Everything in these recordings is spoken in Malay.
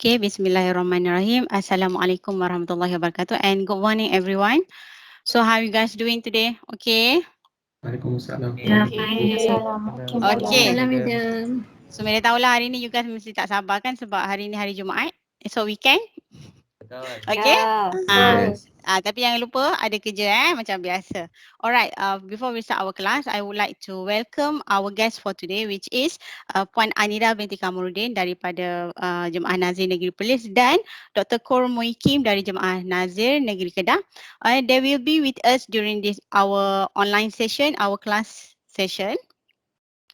Okay, Bismillahirrahmanirrahim. Assalamualaikum warahmatullahi wabarakatuh and good morning everyone. So how are you guys doing today? Okay? Waalaikumsalam. Ya, Okay. Okay. Waalaikumsalam, madam. So Meda tahulah hari ni you guys mesti tak sabar kan sebab hari ni hari Jumaat. So weekend. Betul. Okay? Yes. Tapi jangan lupa ada kerja macam biasa. Alright, before we start our class, I would like to welcome our guest for today which is Puan Anida binti Kamarudin daripada Jemaah Nazir Negeri Perlis dan Dr. Kor Muikim dari Jemaah Nazir Negeri Kedah. They will be with us during this our online session, our class session.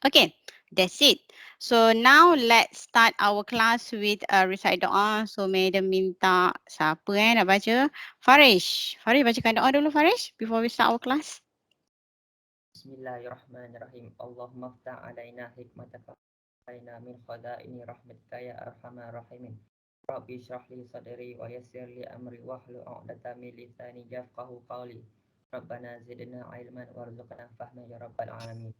Okay, that's it. So now let's start our class with a recite doa. So Madam minta siapa nak baca? Farish. Farish bacakan doa dulu Farish before we start our class. Bismillahirrahmanirrahim. Allahumma ftah alaina hikmataka alaina min khadaini rahmatika ya arhamar rahimin. Rabbi shrah li sadri wa yassir li amri wahlul 'uqdatam min lisani yafqahu qawli. Rabbana zidna ilman warzuqna fahma ya rabbal alamin.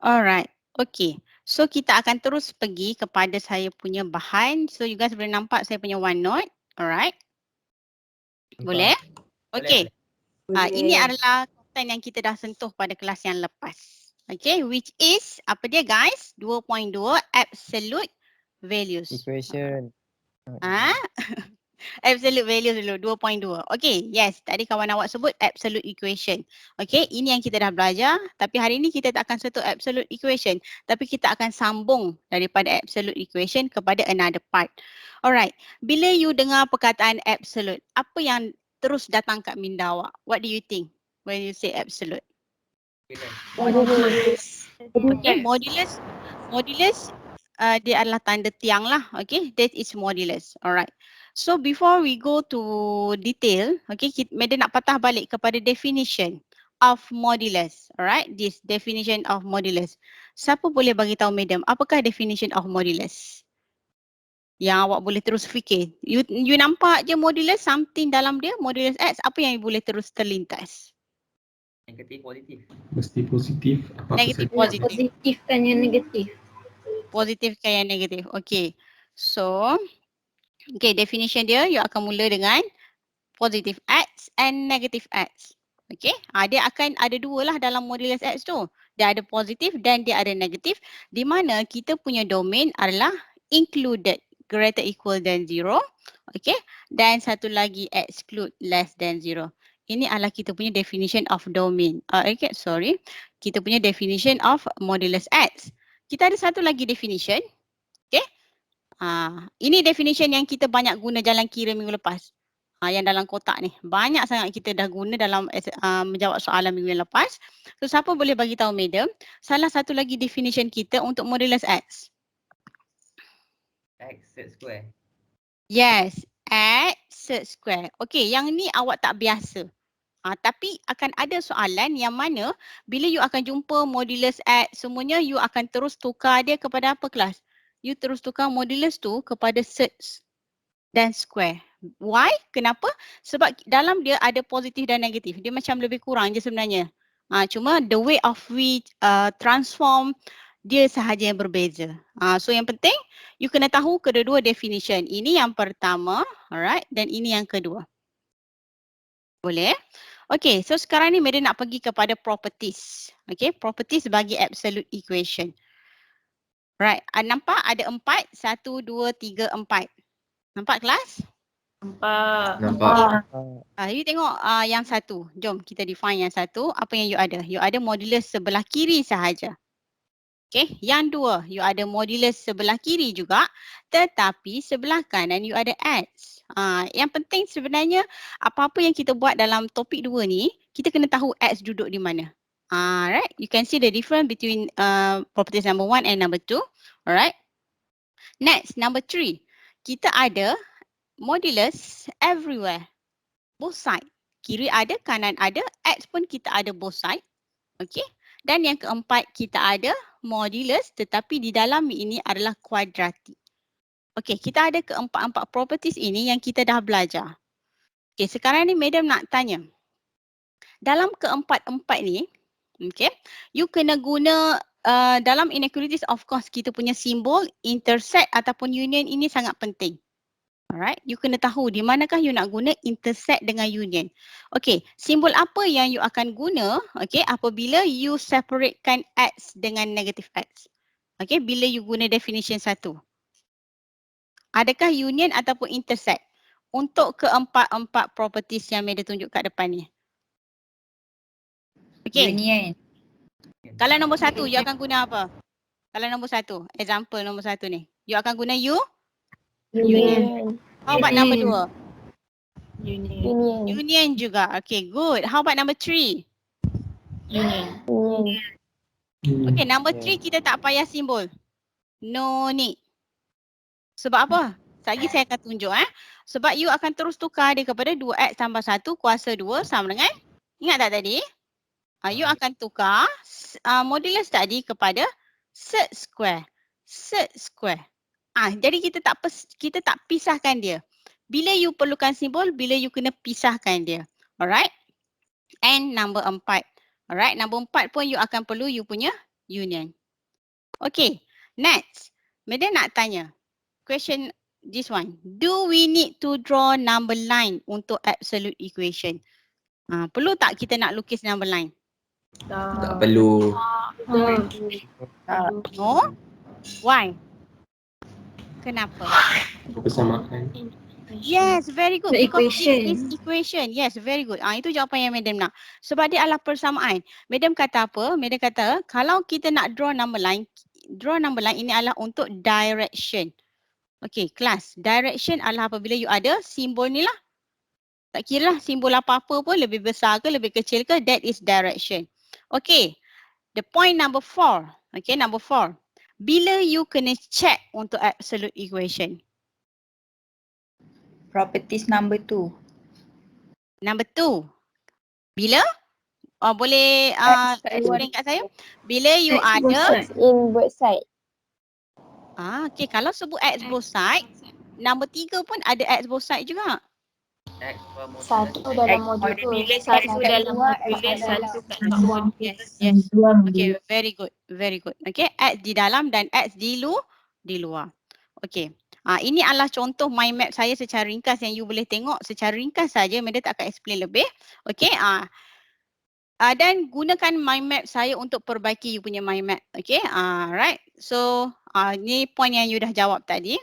Alright. Okay. So kita akan terus pergi kepada saya punya bahan. So you guys boleh nampak saya punya OneNote. Alright. Boleh? Okay. Ini adalah konten yang kita dah sentuh pada kelas yang lepas. Okay, which is apa dia guys? 2.2 absolute values. Equation. Absolute values dulu 2.2. Okay, yes, tadi kawan awak sebut absolute equation. Okay, ini yang kita dah belajar tapi hari ini kita tak akan sentuh absolute equation tapi kita akan sambung daripada absolute equation kepada another part. Alright, bila you dengar perkataan absolute, apa yang terus datang kat minda awak? What do you think when you say absolute? Okay, modulus. Modulus dia adalah tanda tiang lah. Okay, that is modulus. Alright. So before we go to detail, okay, Madam nak patah balik kepada definition of modulus. Alright, this definition of modulus. Siapa boleh bagi tahu Madam, apakah definition of modulus? Yang awak boleh terus fikir. You nampak je modulus, something dalam dia, modulus X, apa yang you boleh terus terlintas? Negatif positif. Mesti positif. Negatif positif. Positifkan yang negatif. Positifkan yang negatif. Okay. So, okay, definition dia, you akan mula dengan positive X and negative X. Okay, dia akan ada dua lah dalam modulus X tu. Dia ada positif dan dia ada negatif di mana kita punya domain adalah included greater equal than 0. Okay, dan satu lagi exclude less than 0. Ini adalah kita punya definition of domain. Okay, sorry. Kita punya definition of modulus X. Kita ada satu lagi definition. Okay. Ini definition yang kita banyak guna jalan kira minggu lepas. Yang dalam kotak ni. Banyak sangat kita dah guna dalam menjawab soalan minggu yang lepas. So siapa boleh bagi tahu Madam, salah satu lagi definition kita untuk modulus X? X set square. Yes, X set square. Okay, yang ni awak tak biasa. Tapi akan ada soalan yang mana bila you akan jumpa modulus X semuanya, you akan terus tukar dia kepada apa kelas? You terus tukar modulus tu kepada set dan square. Why? Kenapa? Sebab dalam dia ada positif dan negatif. Dia macam lebih kurang je sebenarnya. Cuma the way of we transform dia sahaja yang berbeza. So yang penting you kena tahu kedua-dua definition. Ini yang pertama, alright, dan ini yang kedua. Boleh? Okay, so sekarang ni Madam nak pergi kepada properties. Okay, properties bagi absolute equation. Right, nampak ada 4, 1, 2, 3, 4. Nampak kelas? Nampak. You tengok yang satu. Jom kita define yang satu. Apa yang you ada? You ada modulus sebelah kiri sahaja. Okay, yang dua, you ada modulus sebelah kiri juga. Tetapi sebelah kanan you ada X. Yang penting sebenarnya apa-apa yang kita buat dalam topik 2 ni, kita kena tahu X duduk di mana. Right, you can see the difference between properties number 1 and number 2. Alright. Next, number 3. Kita ada modulus everywhere. Both side. Kiri ada, kanan ada, X pun kita ada both side. Okay. Dan yang keempat, kita ada modulus tetapi di dalam ini adalah kuadratik. Okey, kita ada keempat-empat properties ini yang kita dah belajar. Okey, sekarang ni Madam nak tanya. Dalam keempat-empat ni, okey, you kena guna dalam inequalities of course kita punya simbol intersect ataupun union ini sangat penting. Alright, you kena tahu di manakah you nak guna intersect dengan union. Okay, simbol apa yang you akan guna apabila you separatekan X dengan negative X. Okay, bila you guna definition 1. Adakah union ataupun intersect untuk keempat-empat properties yang Meda tunjuk kat depan ni? Okay. Union. Kalau nombor 1, you akan guna apa? Kalau nombor 1, example nombor 1 ni. You akan guna Union. How about number 2? Union. Union juga. Okay, good. How about number 3? Union. Okay, number 3 kita tak payah simbol. No need. Sebab apa? Lagi saya akan tunjuk Sebab you akan terus tukar dia kepada 2x tambah 1 kuasa 2 sama dengan, ingat tak tadi? You akan tukar modulus tadi kepada set square. Set square. Jadi kita tak pisahkan dia. Bila you perlukan simbol, bila you kena pisahkan dia. Alright? And number 4. Alright, number 4 pun you akan perlu you punya union. Okay, next. Meda nak tanya. Question this one. Do we need to draw number line untuk absolute equation? Perlu tak kita nak lukis number line? Tak perlu. No? Why? Kenapa? Persamaan. Yes, very good. The Because equation. it is equation. Yes, very good. Itu jawapan yang Madam nak. Sebab dia adalah persamaan. Madam kata apa? Madam kata kalau kita nak draw number line ini adalah untuk direction. Okay, kelas. Direction adalah apabila you ada simbol ni lah. Tak kira lah simbol apa-apa pun, lebih besar ke, lebih kecil ke, that is direction. Okay, the point number 4. Okay, number 4. Bila you kena check untuk absolute equation? Properties number 2. Number 2. Bila? Boleh explain kat saya? Bila you ada In both side. okay, kalau sebut X both side, number 3 pun ada X both side juga. Satu dalam modul tu. Satu dalam modul. Satu kat luar. Yes. Okay, very good. Very good. Okay, X di dalam dan X di luar. Okay. Ini adalah contoh mind map saya secara ringkas yang you boleh tengok secara ringkas saja. Meda tak akan explain lebih. Okay. Dan gunakan mind map saya untuk perbaiki you punya mind map. Okay. Right. So, ni point yang you dah jawab tadi.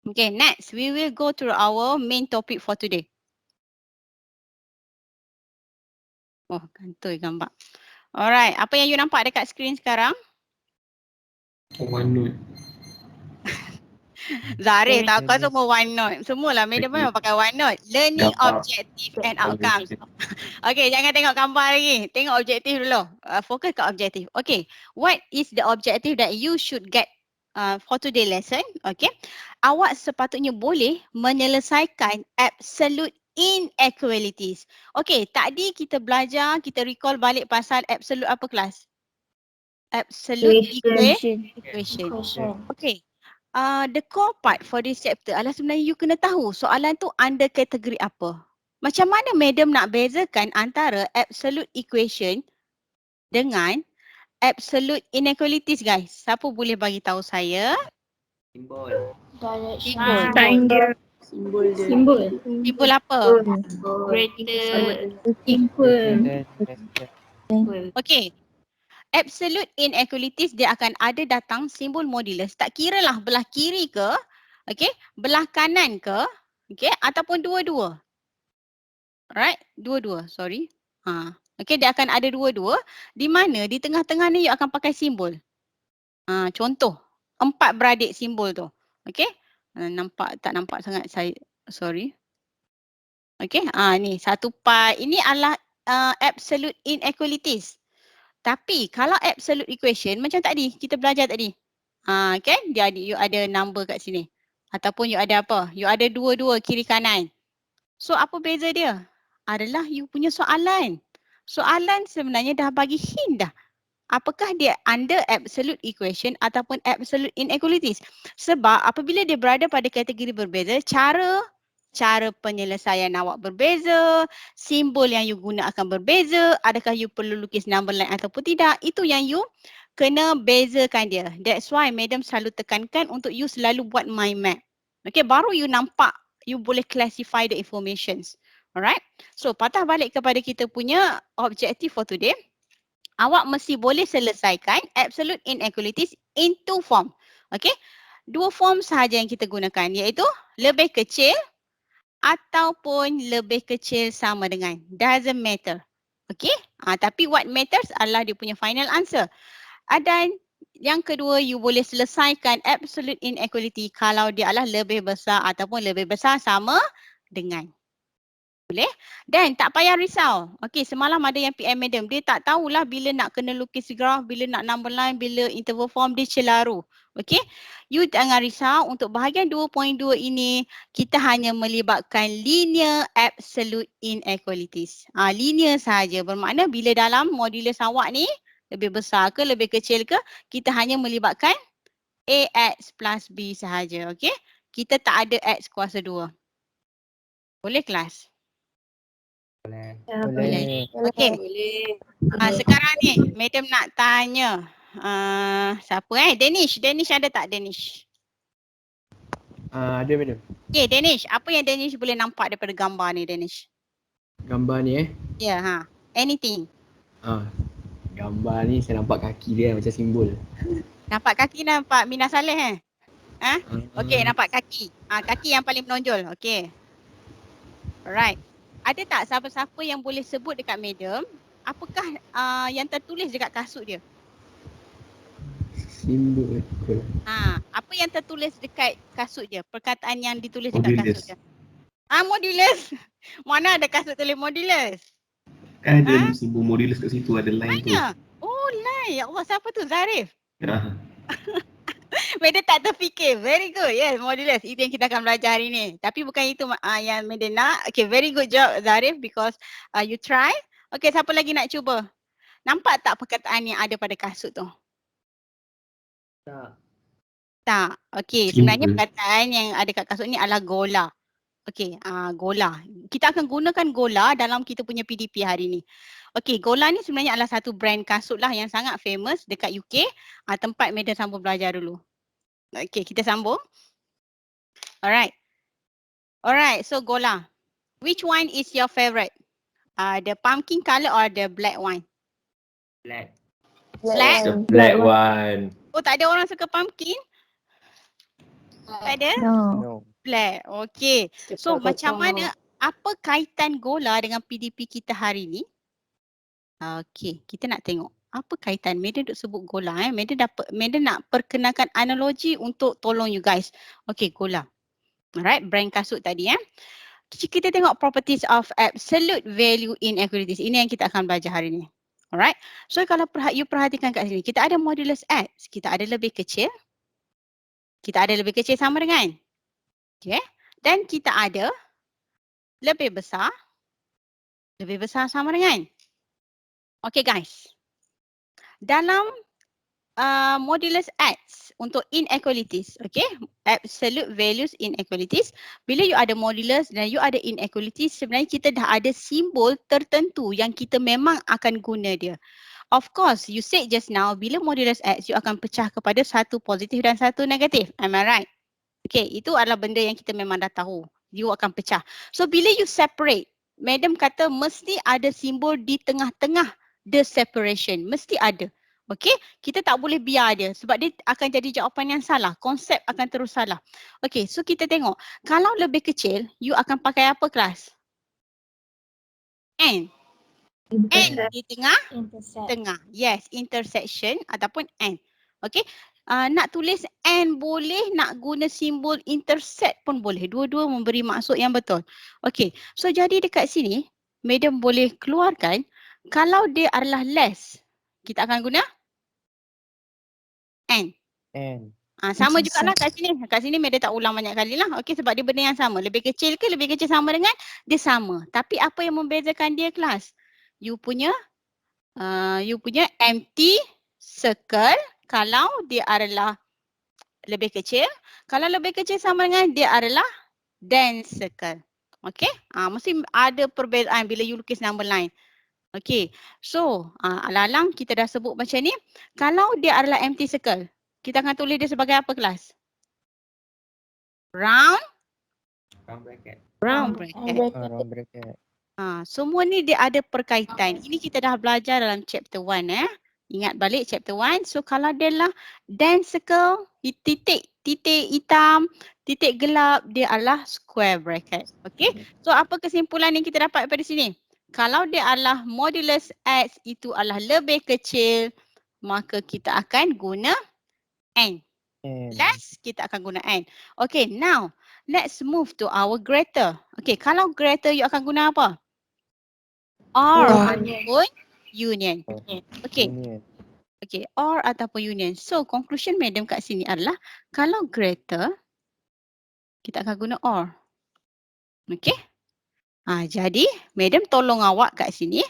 Okay, next. We will go to our main topic for today. Oh, kantoi gambar. Alright. Apa yang you nampak dekat skrin sekarang? OneNote. Zarif tak kau semua OneNote. Semualah Madam memang pakai OneNote. Learning Gambar. objective and outcomes. Okay, jangan tengok gambar lagi. Tengok objektif dulu. Fokus ke objektif. Okay, what is the objective that you should get for today lesson? Okay, awak sepatutnya boleh menyelesaikan absolute inequalities. Okay, tadi kita belajar, kita recall balik pasal absolute apa kelas? Absolute equation. Okay. The core part for this chapter adalah sebenarnya you kena tahu soalan tu under kategori apa. Macam mana Madam nak bezakan antara absolute equation dengan absolute inequalities guys? Siapa boleh bagi tahu saya? Simbol. Sign dia. Simbol. Simbol apa? Greater. Equal. Okay. Absolute inequalities dia akan ada datang simbol modulus. Tak kira lah belah kiri ke, okay, belah kanan ke, okay, ataupun dua-dua. Alright, dua-dua, sorry. Okay, dia akan ada dua-dua. Di mana di tengah-tengah ni you akan pakai simbol. Contoh, 4 beradik simbol tu. Okay, tak nampak sangat saya, sorry. Okay, ni satu part. Ini adalah absolute inequalities. Tapi kalau absolute equation macam tadi, kita belajar tadi. Kan? You ada number kat sini. Ataupun you ada apa? You ada dua-dua kiri kanan. So apa beza dia? Adalah you punya soalan. Soalan sebenarnya dah bagi hint dah. Apakah dia under absolute equation ataupun absolute inequalities? Sebab apabila dia berada pada kategori berbeza, cara penyelesaian awak berbeza, simbol yang you guna akan berbeza, adakah you perlu lukis number line ataupun tidak, itu yang you kena bezakan dia. That's why madam selalu tekankan untuk you selalu buat mind map. Okay, baru you nampak, you boleh classify the informations. Alright. So patah balik kepada kita punya objective for today. Awak mesti boleh selesaikan absolute inequalities in two form. Okay. Dua form sahaja yang kita gunakan, iaitu lebih kecil ataupun lebih kecil sama dengan. Doesn't matter. Okay. Tapi what matters adalah dia punya final answer. Dan yang kedua, you boleh selesaikan absolute inequality kalau dia adalah lebih besar ataupun lebih besar sama dengan. Boleh? Dan tak payah risau. Okey, semalam ada yang PM madam, dia tak tahulah bila nak kena lukis graf, bila nak number line, bila interval form, dia celaru. Okey? You jangan risau, untuk bahagian 2.2 ini kita hanya melibatkan linear absolute inequalities. Linear sahaja, bermakna bila dalam modulus awak ni lebih besar ke lebih kecil ke, kita hanya melibatkan AX plus B sahaja. Okey? Kita tak ada X kuasa 2. Boleh kelas? Boleh. Okey. Sekarang ni madam nak tanya siapa Danish. Danish ada tak Danish? Ada madam. Okey Danish, apa yang Danish boleh nampak daripada gambar ni Danish? Gambar ni Ya, anything. Gambar ni saya nampak kaki dia macam simbol. Nampak kaki, nampak Mina Saleh Okey, nampak kaki. Kaki yang paling menonjol. Okey. Alright. Ada tak siapa-siapa yang boleh sebut dekat madam apakah yang tertulis dekat kasut dia? Simbol. Apa yang tertulis dekat kasut dia? Perkataan yang ditulis dekat Modulus. kasut dia. Modulus. Mana ada kasut tulis modulus? Kan ada simbol modulus kat situ, ada line tu. Mana? Oh, line. Ya Allah, siapa tu? Zarif. Ah. Madam tak terfikir. Very good. Yes, modulus. Itu yang kita akan belajar hari ni. Tapi bukan itu yang madam nak. Okay, very good job Zarif because you try. Okay, siapa lagi nak cuba? Nampak tak perkataan yang ada pada kasut tu? Tak. Okay, sebenarnya perkataan yang ada kat kasut ni adalah gola. Okay, gola. Kita akan gunakan gola dalam kita punya PDP hari ni. Okay, gola ni sebenarnya adalah satu brand kasut lah yang sangat famous dekat UK. Tempat madam sambung belajar dulu. Okay, kita sambung. Alright. Alright, so gola. Which one is your favourite? The pumpkin colour or the black one? Black. Black? The black one. Oh, tak ada orang suka pumpkin? Tak ada? No. Black. Okay. So macam mana, apa kaitan gola dengan PDP kita hari ni? Okay, kita nak tengok. Apa kaitan? Madam duk sebut gola. Madam nak perkenalkan analogi untuk tolong you guys. Okay, gola. Alright, brand kasut tadi Kita tengok properties of absolute value inequalities. Ini yang kita akan belajar hari ni. Alright. So kalau you perhatikan kat sini, kita ada modulus X. Kita ada lebih kecil. Kita ada lebih kecil sama dengan. Okay. Dan kita ada lebih besar. Lebih besar sama dengan. Okay guys. Dalam modulus X untuk inequalities, okay, absolute values inequalities, bila you ada modulus dan you ada inequalities, sebenarnya kita dah ada simbol tertentu yang kita memang akan guna dia. Of course, you said just now, bila modulus X, you akan pecah kepada satu positif dan satu negatif. Am I right? Okay, itu adalah benda yang kita memang dah tahu. You akan pecah. So, bila you separate, madam kata mesti ada simbol di tengah-tengah the separation. Mesti ada. Okay, kita tak boleh biar dia sebab dia akan jadi jawapan yang salah. Konsep akan terus salah. Okay, so kita tengok. Kalau lebih kecil, you akan pakai apa kelas? N. N di tengah. Yes, intersection ataupun N. Okay, nak tulis N boleh, nak guna simbol intersect pun boleh. Dua-dua memberi maksud yang betul. Okay, so jadi dekat sini, madam boleh keluarkan kalau dia adalah less, kita akan guna N. Sama jugalah kat sini. Kat sini madam tak ulang banyak kali lah. Okey, sebab dia benda yang sama. Lebih kecil ke lebih kecil sama dengan? Dia sama. Tapi apa yang membezakan dia kelas? You punya empty circle kalau dia adalah lebih kecil. Kalau lebih kecil sama dengan dia adalah dense circle. Okey? Mesti ada perbezaan bila you lukis number line. Okay, so alang-alang kita dah sebut macam ni. Kalau dia adalah empty circle, kita akan tulis dia sebagai apa kelas? Round Round bracket. bracket. Round bracket. Semua ni dia ada perkaitan. Ini kita dah belajar dalam chapter 1 Ingat balik chapter 1. So kalau dia lah dense circle, titik hitam, titik gelap, dia adalah square bracket. Okay. So apa kesimpulan yang kita dapat pada sini? Kalau dia adalah modulus X itu adalah lebih kecil, maka kita akan guna N. Less, kita akan guna N. Okay, now let's move to our greater. Okay, kalau greater you akan guna apa? Or ataupun union. Okay. Okay, or ataupun union. So conclusion madam kat sini adalah kalau greater, kita akan guna or. Okay. Jadi madam tolong awak kat sini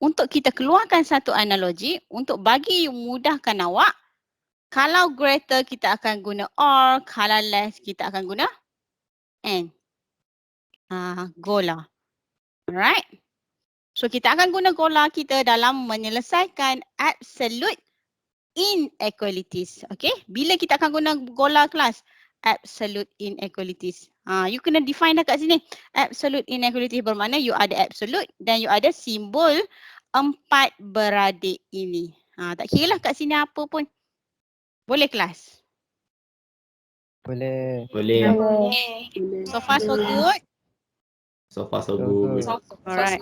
untuk kita keluarkan satu analogi untuk bagi mudahkan awak. Kalau greater kita akan guna or, kalau less kita akan guna and. Gola. Alright. So kita akan guna gola kita dalam menyelesaikan absolute inequalities. Okay. Bila kita akan guna gola kelas? Absolute inequalities. You kena define dah kat sini. Absolute inequality bermakna you ada absolute dan you ada simbol empat beradik ini. Tak kira lah kat sini apa pun. Boleh kelas? Boleh. So far so good? So far so good. Alright.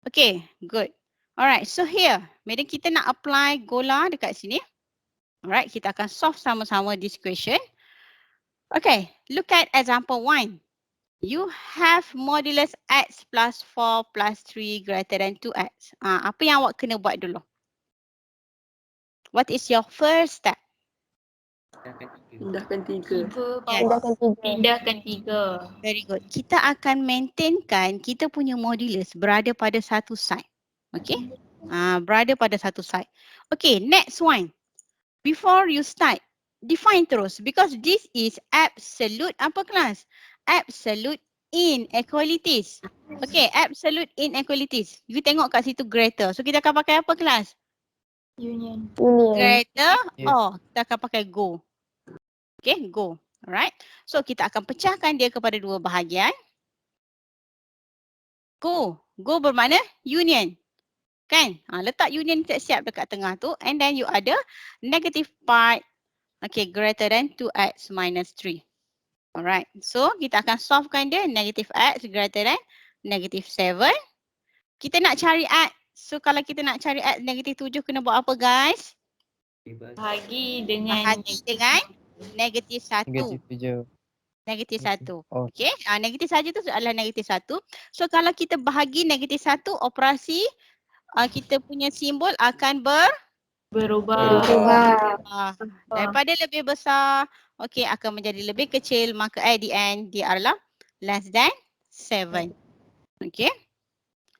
Okay, good. Alright, so here, madam kita nak apply gola dekat sini. Alright, kita akan solve sama-sama this question. Okay, look at example 1. You have modulus X plus 4 plus 3 greater than 2X. Apa yang awak kena buat dulu? What is your first step? Pindahkan tiga. Pindahkan tiga. Very good. Kita akan maintainkan kita punya modulus berada pada satu side. Okay. Berada pada satu side. Okay, next one. Before you start, define terus because this is absolute apa kelas? Absolute inequalities. Okay, absolute inequalities. You tengok kat situ greater. So kita akan pakai apa kelas? Union. Greater Yes. or kita akan pakai go. Okay, go. Alright. So kita akan pecahkan dia kepada dua bahagian. Go. Go bermakna union. Kan? Letak union siap-siap dekat tengah tu and then you ada negative part. Okay, greater than 2x minus 3. Alright. So kita akan solvekan dia negative x greater than negative 7. Kita nak cari x. So kalau kita nak cari x negative 7 kena buat apa guys? Bahagi dengan Negative 1. Negatif 7. Negatif 1. Oh. Okay. Negatif 1 tu adalah negatif 1. So kalau kita bahagi negatif 1, operasi kita punya simbol akan berubah. daripada lebih besar, okay, akan menjadi lebih kecil. Maka at the end, dia adalah less than 7. Okay.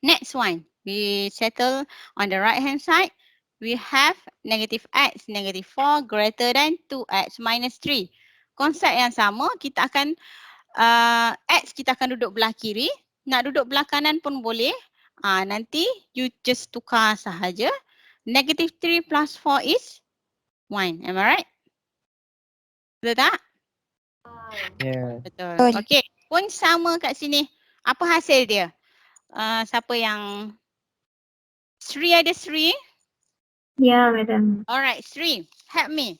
Next one. We settle on the right hand side. We have negative x, negative 4 greater than 2x minus 3. Konsep yang sama, kita akan x kita akan duduk belah kiri. Nak duduk belah kanan pun boleh. Nanti you just tukar sahaja. Negative 3 plus 4 is 1. Am I right? Betul tak? Yeah. Betul. Okay. Pun sama kat sini. Apa hasil dia? Siapa yang Sri ada Sri? Ya, madam. Alright, Sri, help me.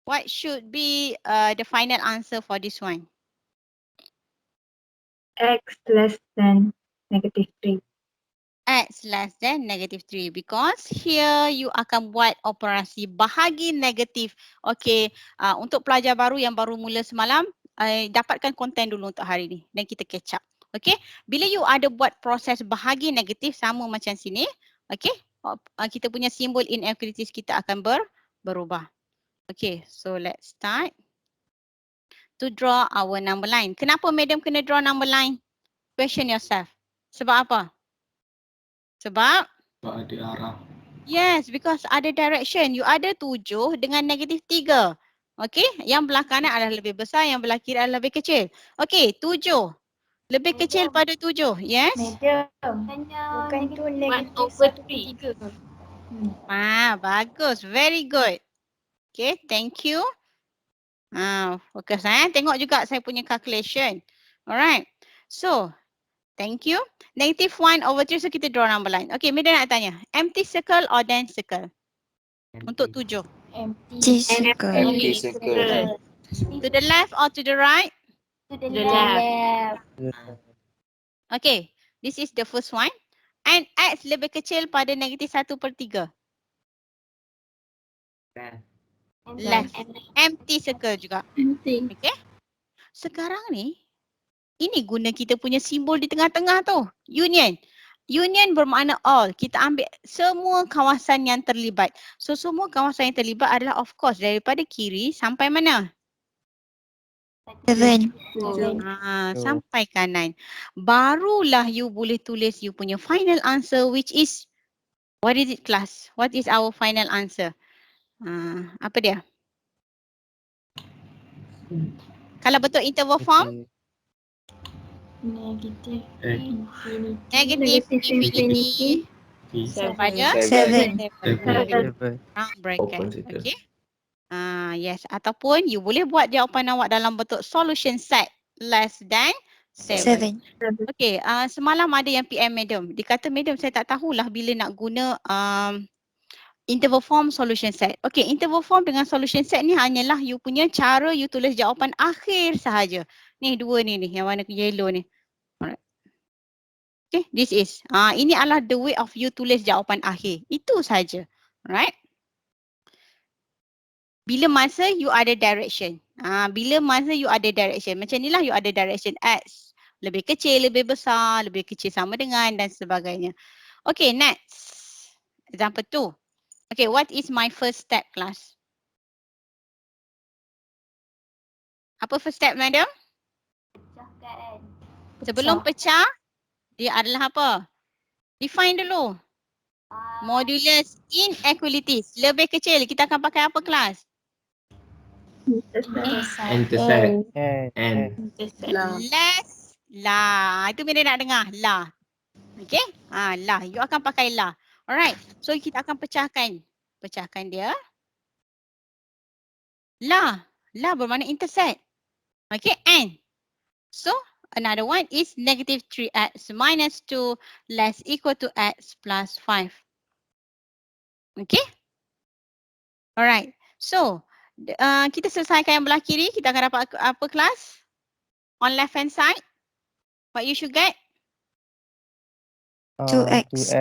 What should be the final answer for this one? X less than negative 3. X less than negative 3 because here you akan buat operasi bahagi negatif. Okay, untuk pelajar baru yang baru mula semalam, dapatkan konten dulu untuk hari ni dan kita catch up. Okay, bila you ada buat proses bahagi negatif sama macam sini, okay, kita punya simbol inequalities kita akan berubah. Okay, so let's start to draw our number line. Kenapa madam kena draw number line? Question yourself. Sebab apa? Sebab Ada arah. yes, because ada direction. You ada 7 dengan negatif 3. Okay, yang belah kanan adalah lebih besar, yang belah kiri adalah lebih kecil. Okay, 7. Lebih kecil pada 7. Yes? Bukan tu negatif 1/3. Bagus. Very good. Okay, thank you. Fokus tengok juga saya punya calculation. Alright. So, thank you. -1/3, so kita draw number line. Okay, Mida nak tanya. Empty circle or dense circle? Untuk 7. Empty circle. Empty circle. To the left or to the right? To the left. Okay, this is the first one. And X lebih kecil pada -1/3. Left. Empty circle juga. Okay. Sekarang ni, ini guna kita punya simbol di tengah-tengah tu. Union. Union bermakna all. Kita ambil semua kawasan yang terlibat. So, semua kawasan yang terlibat adalah of course daripada kiri sampai mana? 7. Sampai kanan. Barulah you boleh tulis you punya final answer which is, what is it class? What is our final answer? Apa dia? Kalau betul interval form? Negatif Negative infinity pada 7. round bracket. Okay. Yes. Ataupun you boleh buat jawapan awak dalam bentuk solution set less than 7. Okay. Semalam ada yang PM madam. Dia kata madam saya tak tahulah bila nak guna interval form solution set. Okay, interval form dengan solution set ni hanyalah you punya cara you tulis jawapan akhir sahaja. Ni dua ni yang warna yellow ni. Alright. Okay, this is. Ini adalah the way of you tulis jawapan akhir. Itu sahaja. Alright. Bila masa you ada direction. Bila masa you ada direction. Macam ni lah you ada direction X. Lebih kecil, lebih besar, lebih kecil sama dengan dan sebagainya. Okay, next. Example 2. Okay, what is my first step class? Apa first step madam? Pecahkan. Sebelum pecah, dia adalah apa? Define dulu. Modulus inequalities. Lebih kecil, kita akan pakai apa kelas? Intersect. Less lah. Itu bila nak dengar. Lah. Okay? Lah. You akan pakai lah. Alright. So kita akan pecahkan. Pecahkan dia. Lah. Lah bermakna intersect. Okay. And. So another one is negative 3x minus 2 less equal to x plus 5. Okay. Alright. So kita selesaikan yang belah kiri. Kita akan dapat apa kelas? On left hand side. What you should get? 2x.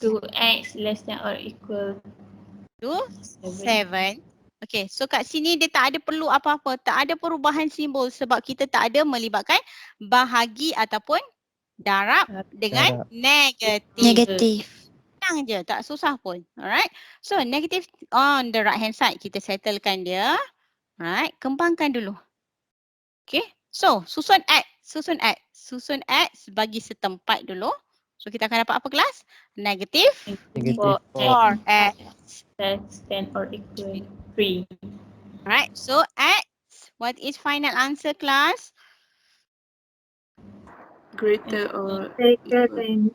2x less than or equal to 7. Okay, so kat sini dia tak ada perlu apa-apa. Tak ada perubahan simbol sebab kita tak ada melibatkan bahagi ataupun darab dengan negatif. Senang je, tak susah pun. Alright. So, negatif on the right hand side. Kita settlekan dia. Alright, kembangkan dulu. Okay, so susun X. Susun X. Susun X bagi setempat dulu. So kita akan dapat apa kelas? Negative 4x less than or equal 3. Alright, so X, what is final answer class? Greater or equal 3.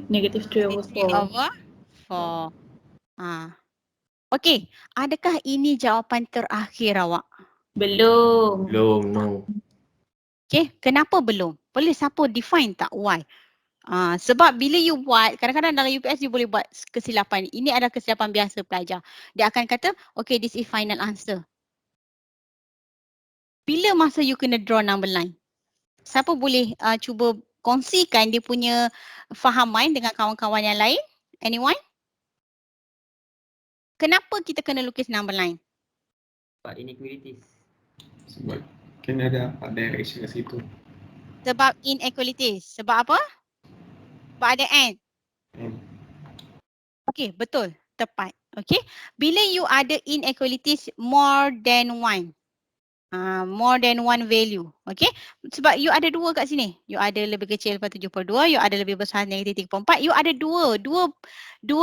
Negative 3 over 4. Okay, adakah ini jawapan terakhir awak? Belum. No. Okay, kenapa belum? Boleh siapa define tak why? Sebab bila you buat, kadang-kadang dalam UPS you boleh buat kesilapan. Ini adalah kesilapan biasa pelajar. Dia akan kata, okay this is final answer. Bila masa you kena draw number line? Siapa boleh cuba kongsikan dia punya fahaman dengan kawan-kawan yang lain? Anyone? Kenapa kita kena lukis number line? Sebab inequalities. Sebab kena ada direction kat situ. Sebab inequalities. Sebab apa? Sebab ada and. Okay, betul. Tepat. Okay. Bila you ada inequalities more than one. More than one value. Okay. Sebab you ada dua kat sini. You ada lebih kecil daripada 72. You ada lebih besar negatif 3/4. You ada dua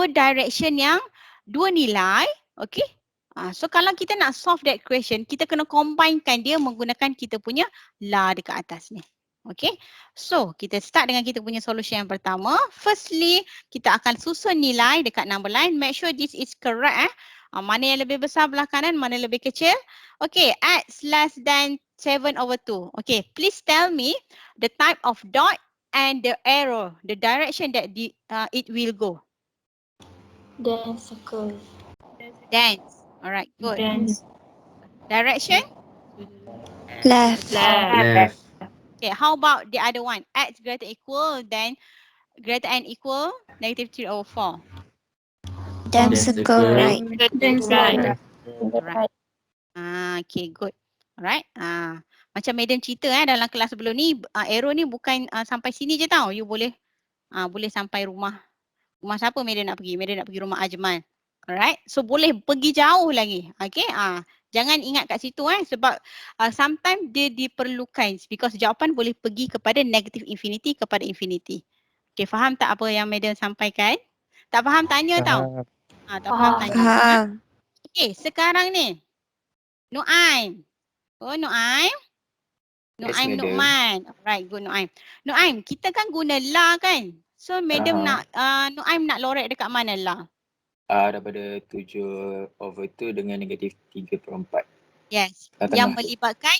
direction yang, dua nilai. Okay. So kalau kita nak solve that equation, kita kena combinekan dia menggunakan kita punya la dekat atas ni. Okay, so kita start dengan kita punya solution yang pertama. Firstly, kita akan susun nilai dekat number line. Make sure this is correct. Mana yang lebih besar belah kanan, mana lebih kecil. Okay, x less than 7/2. Okay, please tell me the type of dot and the arrow, the direction that it will go. Then circle. Dance. Alright, good. Then Direction? Left. Left. Okay, how about the other one? X greater equal than greater than equal negative 3/4. Then Then circle circle. right. then right. Alright. Okay, good. Alright. Macam madam cerita dalam kelas sebelum ni, arrow ni bukan sampai sini je tau. You boleh boleh sampai rumah. Rumah siapa madam nak pergi? Madam nak pergi rumah Ajman. Alright. So boleh pergi jauh lagi. Okay. Jangan ingat kat situ sebab sometimes dia diperlukan because jawapan boleh pergi kepada negative infinity kepada infinity. Okay, faham tak apa yang madam sampaikan? Tak faham tanya tau. Tak faham tanya. Faham. Okay, sekarang ni. Nuaim. Oh, Nuaim. Nuaim, madam. Nu'man. Alright, good Nuaim. Nuaim, kita kan guna la kan? So madam nak, Nuaim nak lorek dekat mana la? Daripada 7/2 dengan negatif 3/4. Yes, Kat yang tengah tu. melibatkan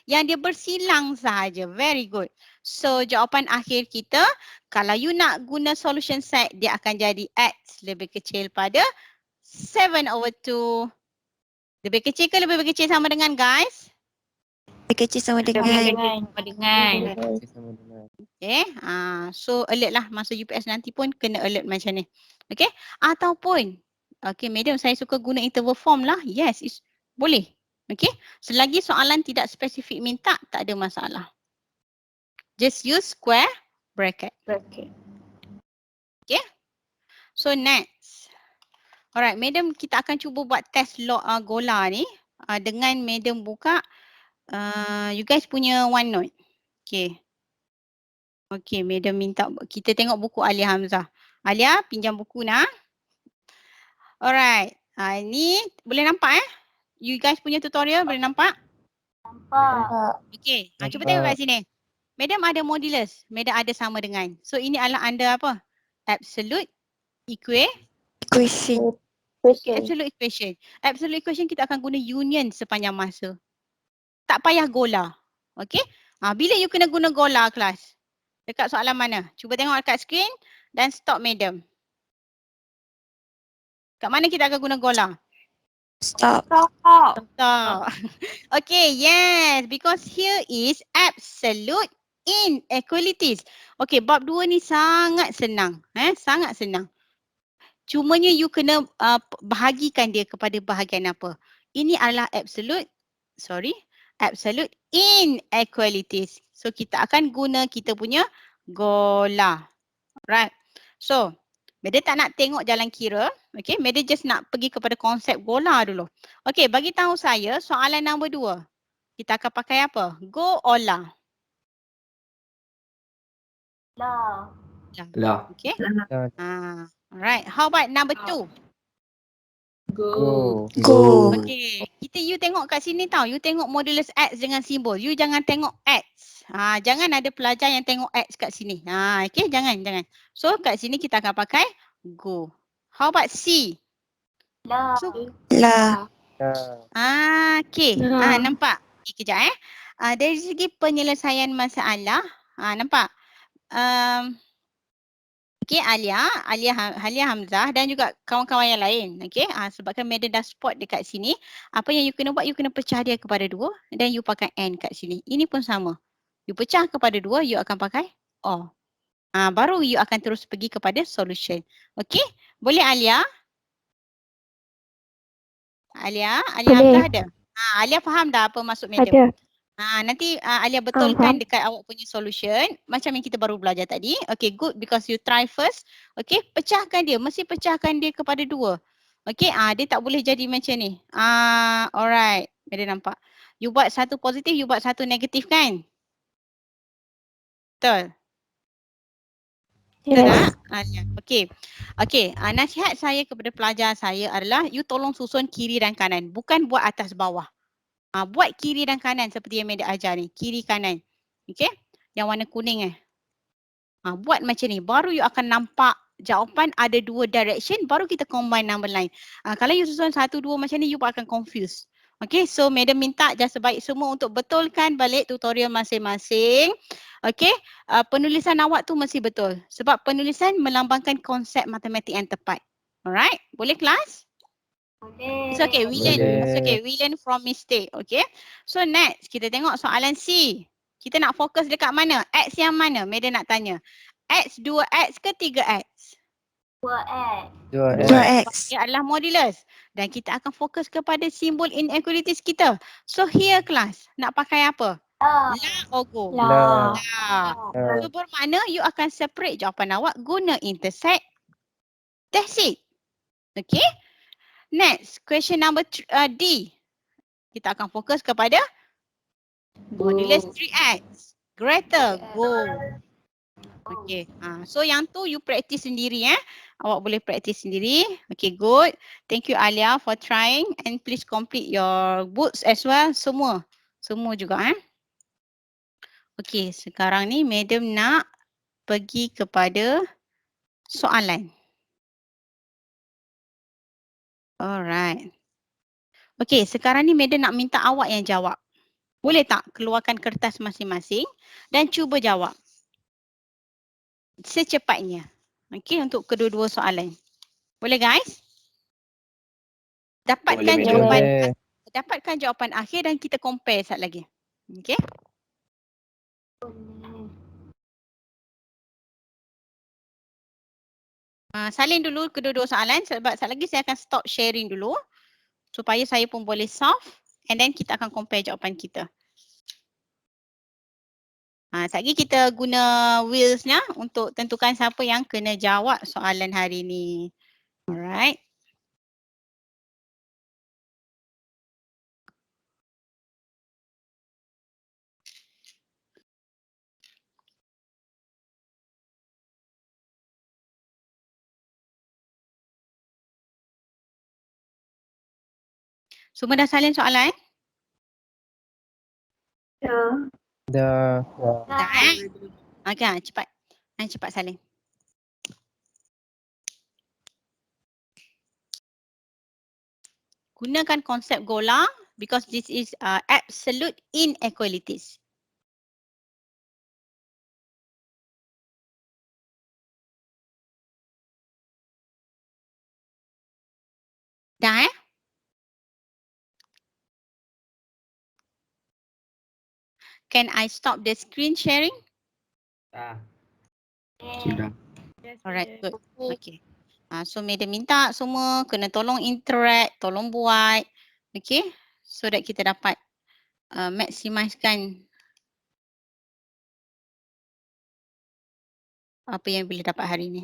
yang dia bersilang sahaja. Very good. So jawapan akhir kita, kalau you nak guna solution set, dia akan jadi x lebih kecil pada 7/2. Lebih kecil ke lebih kecil sama dengan guys? Lebih kecil sama dengan. Okay, so alert lah masa UPS nanti pun kena alert macam ni. Okay, ataupun, okay madam saya suka guna interval form lah. Yes, boleh. Okay, selagi soalan tidak spesifik minta, tak ada masalah. Just use square bracket. Okay, so next. Alright, madam kita akan cuba buat test log Gola ni dengan madam buka you guys punya OneNote. Okay. Okay, madam minta kita tengok buku Alia Hamzah. Alia, pinjam buku nak. Alright. Ni boleh nampak You guys punya tutorial boleh nampak? Nampak. Okay. Cuba tengok kat sini. Madam ada modulus. Madam ada sama dengan. So ini adalah under apa? Absolute Equation. absolute equation. Absolute equation kita akan guna union sepanjang masa. Tak payah gola. Okay. Bila you kena guna gola kelas? Dekat soalan mana? Cuba tengok dekat screen dan stop madam. Kat mana kita akan guna gola? Stop. Stop. Okay, yes. Because here is absolute inequalities. Okay, bab 2 ni sangat senang. Sangat senang. Cumanya you kena bahagikan dia kepada bahagian apa. Ini adalah absolute inequalities. So kita akan guna kita punya gola. Right. So, madam tak nak tengok jalan kira. Okay, madam just nak pergi kepada konsep gola dulu. Okay, bagi tahu saya soalan nombor 2. Kita akan pakai apa? Go or la? La. Okay. Alright. How about number 2? Go. Okay, you tengok kat sini tau. You tengok modulus X dengan simbol. You jangan tengok X. Jangan ada pelajar yang tengok X kat sini. Okay, jangan. So kat sini kita akan pakai go. How about C? La. Okay. Nampak? Okay, kejap dari segi penyelesaian masalah, nampak? Okay, Alia Hamzah dan juga kawan-kawan yang lain. Okay, sebabkan madam dah spot dekat sini. Apa yang you kena buat, you kena pecah dia kepada 2 dan you pakai N kat sini. Ini pun sama. You pecah kepada 2, you akan pakai O. Baru you akan terus pergi kepada solution. Okay, boleh Alia? Alia Hamzah ada? Alia faham dah apa maksud madam? Nanti Alia betulkan dekat awak punya solution macam yang kita baru belajar tadi. Okay, good because you try first. Okay, pecahkan dia. Mesti pecahkan dia kepada 2. Okay, dia tak boleh jadi macam ni. Alright, madam nampak. You buat satu positif, you buat satu negatif kan? Betul? Yes. Okey. Okey, nasihat saya kepada pelajar saya adalah you tolong susun kiri dan kanan, bukan buat atas bawah. Buat kiri dan kanan seperti yang Meda ajar ni, kiri kanan. Okey? Yang warna kuning buat macam ni, baru you akan nampak jawapan ada dua direction, baru kita combine number line. Kalau you susun 1, 2 macam ni, you pun akan confused. Okay, so Madam minta jasa baik semua untuk betulkan balik tutorial masing-masing. Okay, penulisan awak tu mesti betul. Sebab penulisan melambangkan konsep matematik yang tepat. Alright, boleh kelas? It's okay, we learn. It's okay, we learn from mistake. Okay, so next kita tengok soalan C. Kita nak fokus dekat mana? X yang mana? Madam nak tanya. X 2X ke 3X? 2X. 2x. Dia adalah modulus. Dan kita akan fokus kepada simbol inequalities kita. So here class, nak pakai apa? La or go? La. So bermakna you akan separate jawapan awak guna intersect. That's it. Okay. Next, question number D. Kita akan fokus kepada modulus 3X. Greater, go. Okay, so yang tu you practice sendiri Awak boleh practice sendiri. Okay, good. Thank you Alia for trying and please complete your books as well. Semua juga Okay, sekarang ni Madam nak pergi kepada soalan. Alright. Okay, sekarang ni Madam nak minta awak yang jawab. Boleh tak keluarkan kertas masing-masing dan cuba jawab secepatnya. Okay, untuk kedua-dua soalan. Boleh guys? Dapatkan jawapan akhir dan kita compare sekali lagi. Okay? Salin dulu kedua-dua soalan sebab sekali lagi saya akan stop sharing dulu supaya saya pun boleh solve and then kita akan compare jawapan kita. Sekali lagi kita guna wheelsnya untuk tentukan siapa yang kena jawab soalan hari ni. Alright. Semua dah salin soalan? Dah. Okay, cepat. Cepat salin. Gunakan konsep Gola because this is absolute inequalities. Dah Can I stop the screen sharing? Sudah. Alright, good. Okay. So Madam minta semua kena tolong interact, tolong buat. Okay. So that kita dapat maximiskan apa yang boleh dapat hari ni.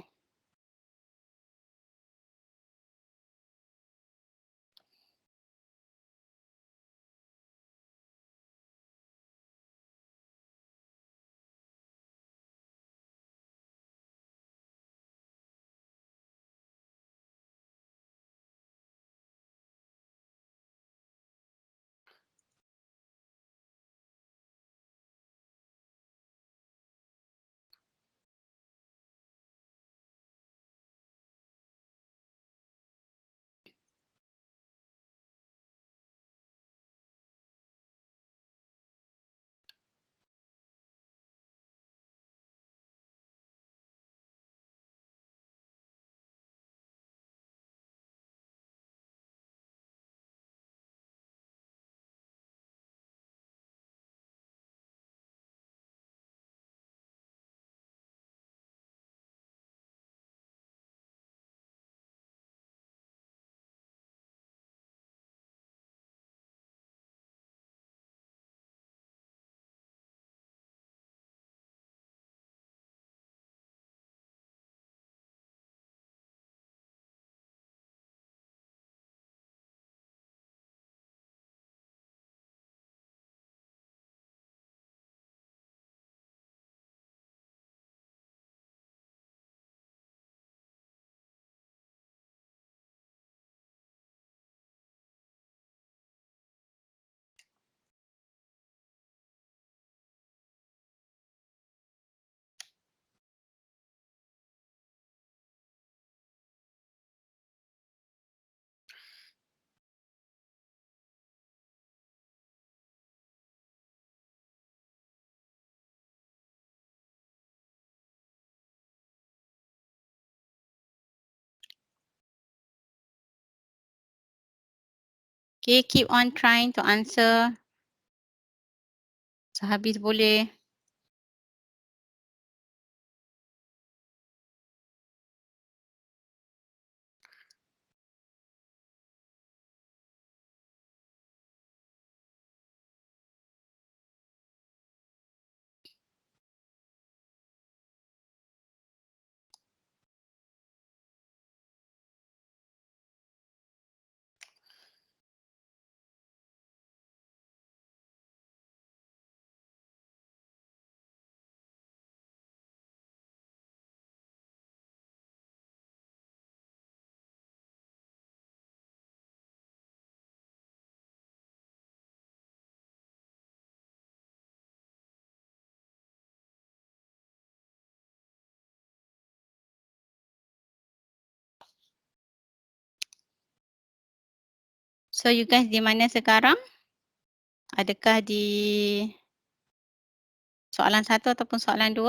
Okay, keep on trying to answer. Sehabis boleh. So you guys di mana sekarang? Adakah di soalan 1 ataupun soalan 2?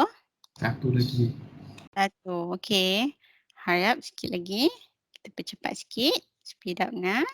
Satu lagi. 1, okay. Hurry up sikit lagi. Kita percepat sikit. Speed up nah.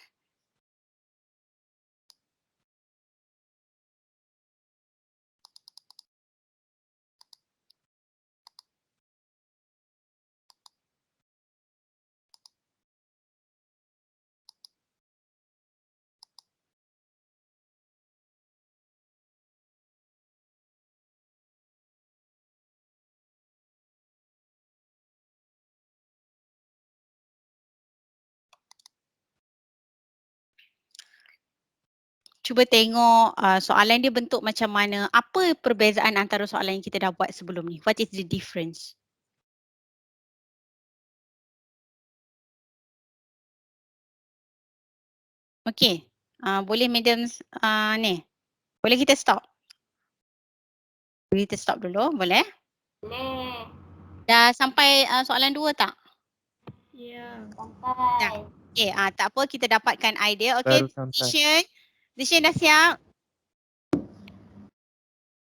Cuba tengok soalan dia bentuk macam mana. Apa perbezaan antara soalan yang kita dah buat sebelum ni? What is the difference? Okay. Boleh madam ni. Boleh kita stop? Boleh kita stop dulu, boleh? Boleh. Dah sampai soalan 2 tak? Ya. Sampai. Okay, tak apa, kita dapatkan idea. Okay, Baru sampai. Decision dah siap?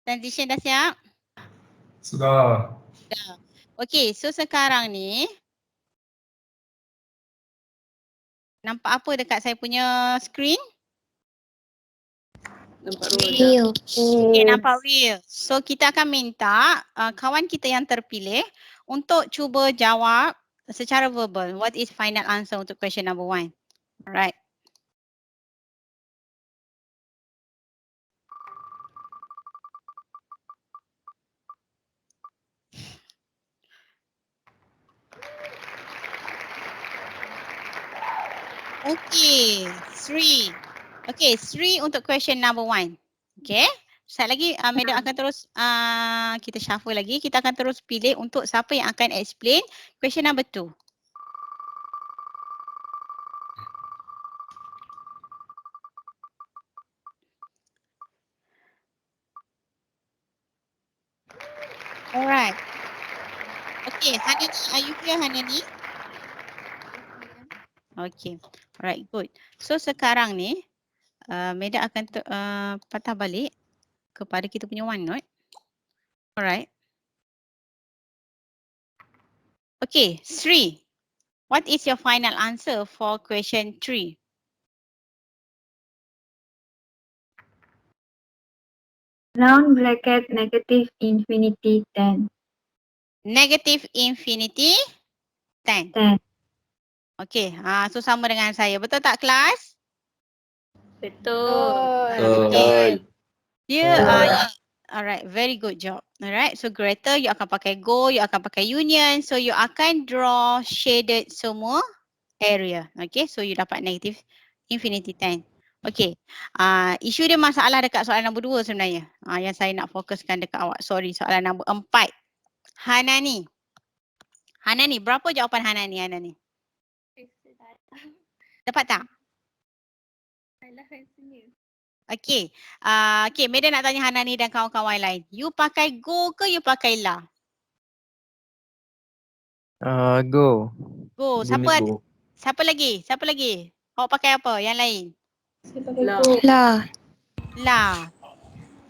Transition dah siap? Sudah. Dah. Okay, so sekarang ni nampak apa dekat saya punya screen? Nampak real. Okay, nampak real. So kita akan minta kawan kita yang terpilih untuk cuba jawab secara verbal. What is final answer untuk question number 1? Alright. Okay, Sri. Okay, Sri untuk question number 1. Okay. Sekejap lagi madam akan terus kita shuffle lagi. Kita akan terus pilih untuk siapa yang akan explain question number 2. Alright. Okay, Hanani, are you here Hanani? Okay, alright, good. So sekarang ni madam akan patah balik kepada kita punya OneNote. Alright. Okay, Sri. What is your final answer for question 3? Round bracket negative infinity 10. Negative infinity 10. 10. Okay, so sama dengan saya. Betul tak kelas? Betul. Okay. Dia, alright, very good job. Alright, so Greta, you akan pakai Go, you akan pakai Union. So you akan draw shaded semua area. Okay, so you dapat negative infinity 10. Okay, isu dia masalah dekat soalan nombor 2 sebenarnya. Yang saya nak fokuskan dekat awak. Sorry, soalan nombor 4. Hanani. Hanani, berapa jawapan Hanani? Hanani? Dapat tak? Okay. Okay, Medan nak tanya Hanani dan kawan-kawan lain. You pakai Go ke you pakai La? Go. Go. Guna Go. Siapa lagi? Siapa lagi? Awak pakai apa? Yang lain? La.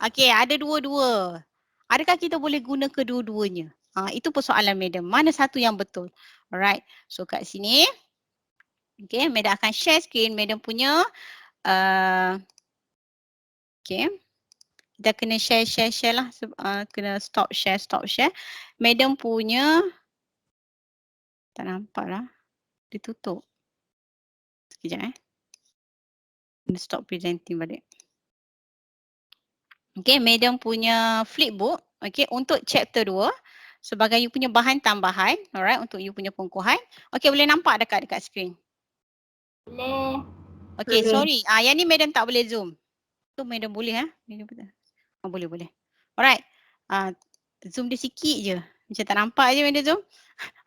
Okay, ada dua-dua. Adakah kita boleh guna kedua-duanya? Itu persoalan Madam. Mana satu yang betul? Alright. So kat sini. Okay, Madam akan share screen Madam punya Okay. Kita kena share lah. Kena stop share. Madam punya, tak nampak lah. Ditutup. Sekejap Kena stop presenting balik. Okay, Madam punya flipbook. Okay, untuk chapter 2. Sebagai you punya bahan tambahan. Alright, untuk you punya pengukuhan. Okay, boleh nampak dekat screen? Boleh. Okay, Boleh. sorry. Yang ni Madam tak boleh zoom. Tu Madam boleh boleh. Alright. Zoom dia sikit je. Macam tak nampak je Madam zoom.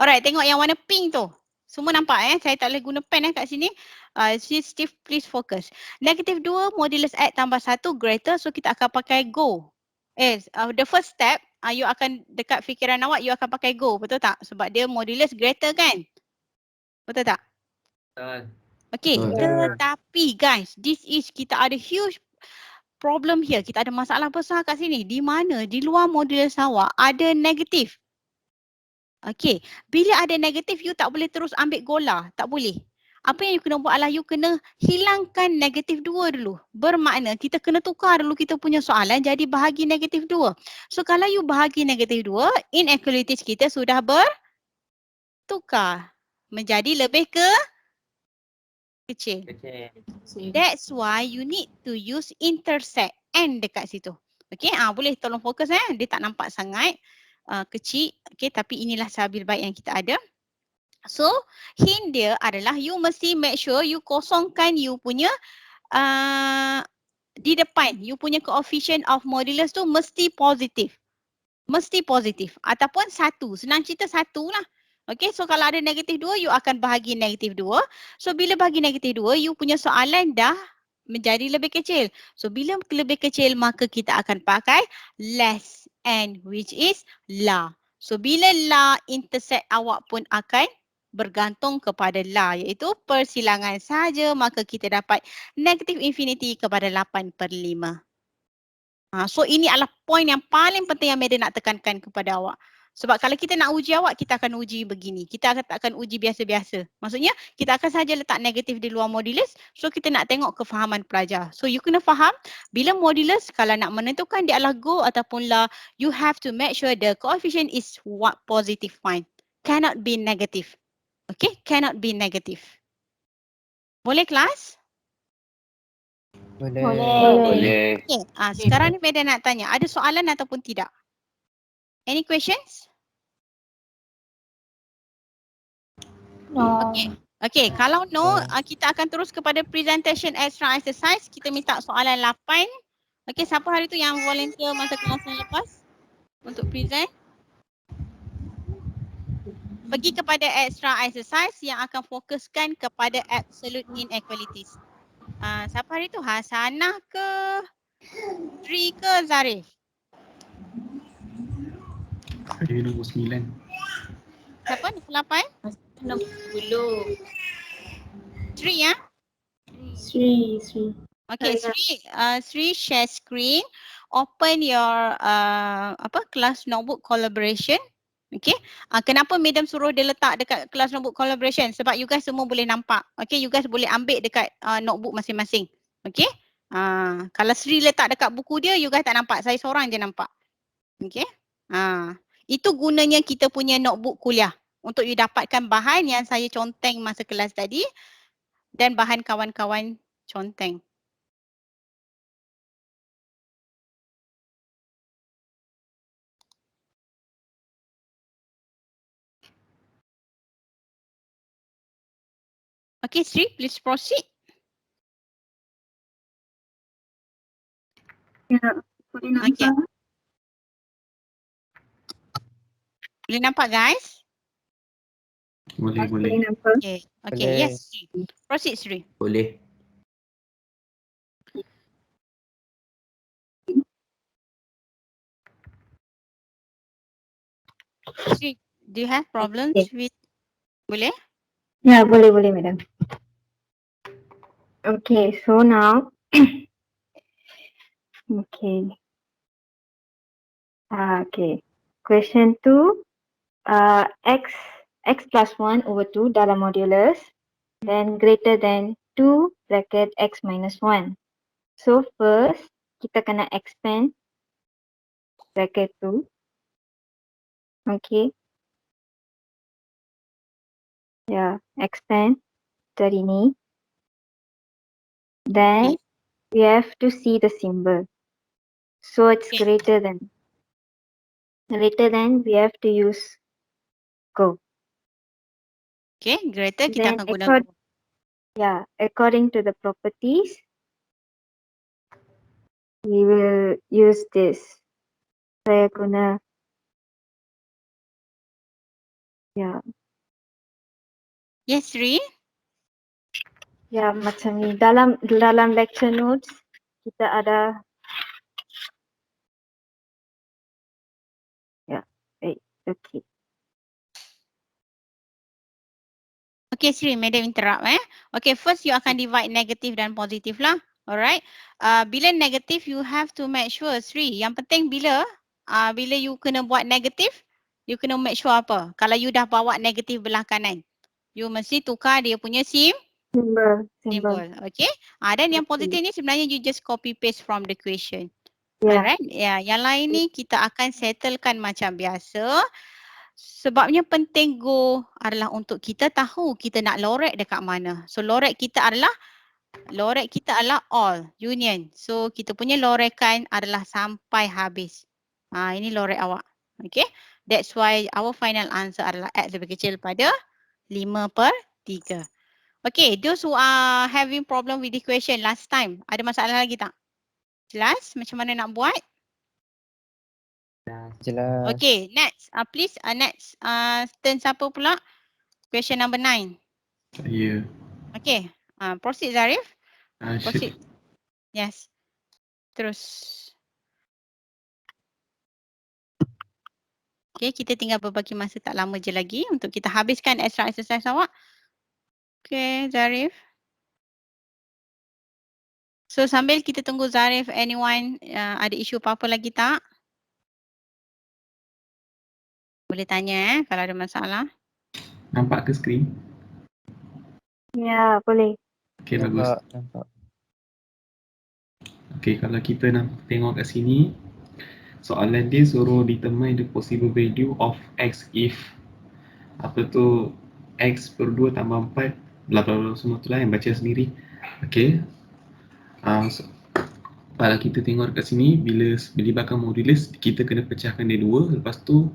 Alright, tengok yang warna pink tu. Semua nampak Saya tak boleh guna pen kat sini. Steve, please focus. Negative 2 modulus X tambah 1 greater. So kita akan pakai go. The first step, you akan dekat fikiran awak, you akan pakai go. Betul tak? Sebab dia modulus greater kan? Betul tak? Betul. Okay, tetapi guys, kita ada huge problem here. Kita ada masalah besar kat sini. Di mana? Di luar modulus awak ada negatif. Okay, bila ada negatif, you tak boleh terus ambil gola. Tak boleh. Apa yang you kena buat adalah you kena hilangkan negatif 2 dulu. Bermakna kita kena tukar dulu kita punya soalan jadi bahagi negatif 2. So kalau you bahagi negatif 2, inequalities kita sudah bertukar. Menjadi lebih kecil. That's why you need to use intersect N dekat situ. Okay, boleh tolong fokus Dia tak nampak sangat kecil. Okay, tapi inilah sabil baik yang kita ada. So, hint dia adalah you mesti make sure you kosongkan you punya di depan. You punya coefficient of modulus tu mesti positif. Mesti positif. Ataupun 1. Senang cerita 1 lah. Okay, so kalau ada negatif 2, you akan bahagi negatif 2. So, bila bahagi negatif 2, you punya soalan dah menjadi lebih kecil. So, bila lebih kecil, maka kita akan pakai less n, which is la. So, bila la, intersect awak pun akan bergantung kepada la, iaitu persilangan saja, maka kita dapat negatif infinity kepada 8/5. So ini adalah poin yang paling penting yang Madam nak tekankan kepada awak. Sebab kalau kita nak uji awak, kita akan uji begini. Kita akan uji biasa-biasa. Maksudnya kita akan saja letak negatif di luar modulus. So kita nak tengok kefahaman pelajar. So you kena faham bila modulus kalau nak menentukan dia adalah go ataupun la, you have to make sure the coefficient is what positive sign. Cannot be negative. Okay, cannot be negative. Boleh kelas? Boleh. Okay, sekarang ni Madam nak tanya, ada soalan ataupun tidak? Any questions? No. Okay, kalau no, kita akan terus kepada presentation extra exercise. Kita minta soalan 8. Okay, siapa hari tu yang volunteer masa kelas yang lepas untuk present? Pergi kepada extra exercise yang akan fokuskan kepada absolute inequalities. Siapa hari tu? Hasanah ke? Tri ke Zarif? Saya nombor 9. Siapa? Nombor 8? Nombor 10. Tri ya? Sri. Okay, Sri share screen. Open your class notebook collaboration. Okay. Kenapa Madam suruh dia letak dekat class notebook collaboration? Sebab you guys semua boleh nampak. Okay, you guys boleh ambil dekat notebook masing-masing. Okay. Kalau Sri letak dekat buku dia, you guys tak nampak. Saya seorang je nampak. Okay. Itu gunanya kita punya notebook kuliah. Untuk you dapatkan bahan yang saya conteng masa kelas tadi. Dan bahan kawan-kawan conteng. Okay, Sri, please proceed. Ya, boleh nampak. Okay. Boleh nampak guys? Boleh. Boleh nampak. Okay, Boleh. yes Sri. Proceed Sri. Boleh. Sri, do you have problems with... Boleh? Ya, boleh madam. Okay, so now okay. Question 2, x plus 1 over 2 dalam modulus then greater than 2 bracket x minus 1. So first, kita kena expand bracket tu. Okay. Ya, expand dari ni. Then we have to see the symbol. So it's Okay. greater than. Later than we have to use go. Okay, greater kita Then akan guna go. according to the properties, we will use this. Saya guna Yes, Sri? macam ni. Dalam lecture notes kita ada okay. Okay, Sri, madam interrupt Okay, first you akan divide negatif dan positif lah. Alright. Bila negatif, you have to make sure, Sri. Yang penting bila you kena buat negatif, you kena make sure apa? Kalau you dah bawa negatif belah kanan, you mesti tukar dia punya Symbol. Okay. Dan yang Okay. positif ni sebenarnya you just copy paste from the question. Yeah. Alright. Yang lain ni kita akan settlekan macam biasa. Sebabnya penting go adalah untuk kita tahu kita nak lorek dekat mana. So lorek kita adalah all union. So kita punya lorekan adalah sampai habis. Ini lorek awak. Okay. That's why our final answer adalah X lebih kecil pada 5/3. Okay. Those who are having problem with the question last time, ada masalah lagi tak? Jelas macam mana nak buat? Jelas. Okay, next. Please, next. Turn siapa pula? Question number 9. Saya. Okay. Proceed, Zarif. Proceed. Syed. Yes. Terus. Okay, kita tinggal berbagi masa tak lama je lagi untuk kita habiskan extra exercise awak. Okay, Zarif. So, sambil kita tunggu Zarif, anyone ada isu apa-apa lagi tak? Boleh tanya kalau ada masalah. Nampak ke skrin? Ya, boleh. Okay, bagus. Nampak. Okay, kalau kita nak tengok kat sini, soalan dia suruh determine the possible value of x if x per 2 tambah 4 bla bla bla semua tu lah yang baca sendiri. Okay. Kalau kita tengok kat sini, bila melibatkan modulus, kita kena pecahkan dia dua. Lepas tu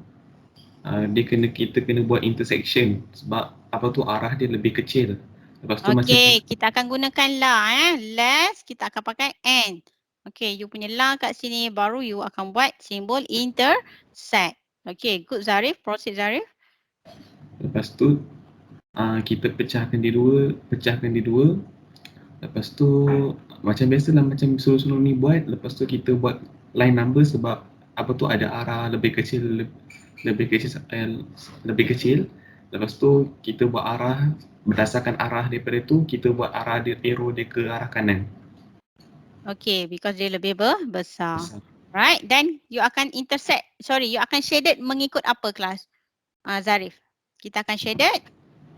kita kena buat intersection sebab arah dia lebih kecil. Lepas tu Okay, kita akan gunakan la less, kita akan pakai and. Okay, you punya la kat sini, baru you akan buat simbol intersect. Okay, good Zarif, proceed Zarif. Lepas tu kita pecahkan dia dua. Lepas tu macam biasalah, macam suruh-suruh ni buat. Lepas tu kita buat line number sebab ada arah lebih kecil. Lepas tu kita buat arah, berdasarkan arah daripada tu kita buat arah dia, arrow dia ke arah kanan. Okay, because dia lebih besar. Right, then you akan you akan shaded mengikut apa kelas? Zarif. Kita akan shaded